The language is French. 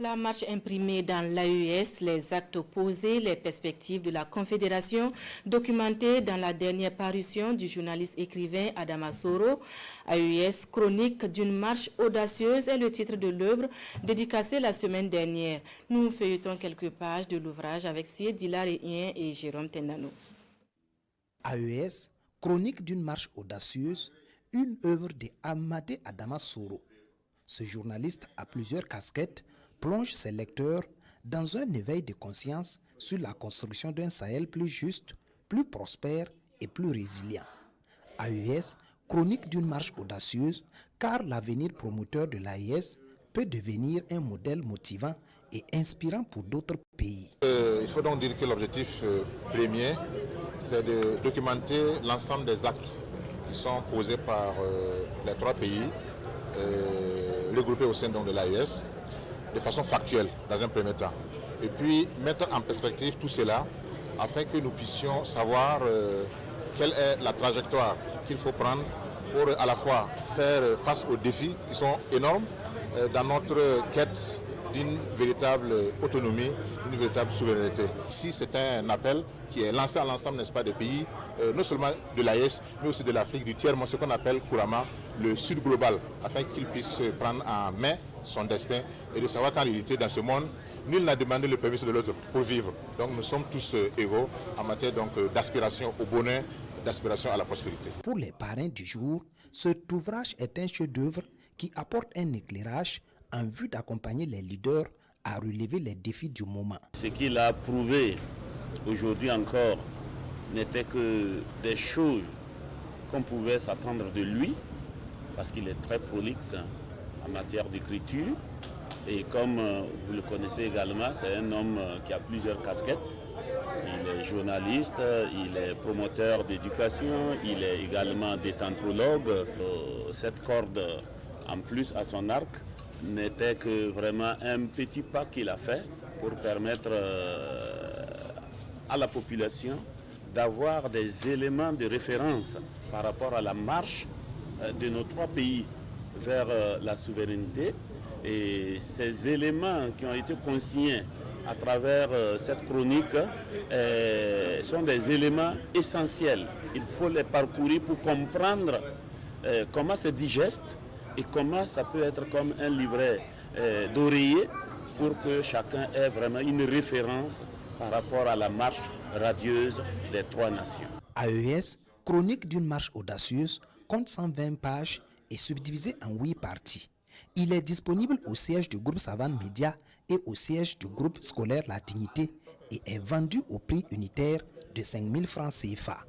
La marche imprimée dans l'AES, les actes posés, les perspectives de la Confédération, documentées dans la dernière parution du journaliste écrivain Adama Soro. AES, chronique d'une marche audacieuse est le titre de l'œuvre dédicacée la semaine dernière. Nous feuilletons quelques pages de l'ouvrage avec Siedi Laréien et Jérôme Tendano. AES, chronique d'une marche audacieuse, une œuvre de Amadé Adama Soro. Ce journaliste à plusieurs casquettes plonge ses lecteurs dans un éveil de conscience sur la construction d'un Sahel plus juste, plus prospère et plus résilient. AES, chronique d'une marche audacieuse, car l'avenir promoteur de l'AES peut devenir un modèle motivant et inspirant pour d'autres pays. Il faut donc dire que l'objectif premier, c'est de documenter l'ensemble des actes qui sont posés par les trois pays regroupés au sein de l'AES de façon factuelle dans un premier temps. Et puis mettre en perspective tout cela afin que nous puissions savoir quelle est la trajectoire qu'il faut prendre pour à la fois faire face aux défis qui sont énormes dans notre quête d'une véritable autonomie, d'une véritable souveraineté. Ici, c'est un appel qui est lancé à l'ensemble, n'est-ce pas, des pays, non seulement de l'AES, mais aussi de l'Afrique du tiers-monde, ce qu'on appelle couramment le Sud global, afin qu'il puisse prendre en main son destin et de savoir qu'en réalité, dans ce monde, nul n'a demandé le permis de l'autre pour vivre. Donc nous sommes tous égaux en matière d'aspiration au bonheur, d'aspiration à la prospérité. Pour les parrains du jour, cet ouvrage est un chef-d'œuvre qui apporte un éclairage en vue d'accompagner les leaders à relever les défis du moment. Ce qu'il a prouvé aujourd'hui encore n'était que des choses qu'on pouvait s'attendre de lui, parce qu'il est très prolixe en matière d'écriture. Et comme vous le connaissez également, c'est un homme qui a plusieurs casquettes. Il est journaliste, il est promoteur d'éducation, il est également détentologue. Cette corde, en plus à son arc, n'était que vraiment un petit pas qu'il a fait pour permettre à la population d'avoir des éléments de référence par rapport à la marche de nos trois pays vers la souveraineté. Et ces éléments qui ont été consignés à travers cette chronique sont des éléments essentiels. Il faut les parcourir pour comprendre comment c'est digeste et comment ça peut être comme un livret d'oreiller pour que chacun ait vraiment une référence par rapport à la marche radieuse des trois nations. AES, chronique d'une marche audacieuse, compte 120 pages et subdivisé en 8 parties. Il est disponible au siège du groupe Savane Média et au siège du groupe scolaire La Dignité et est vendu au prix unitaire de 5 000 francs CFA.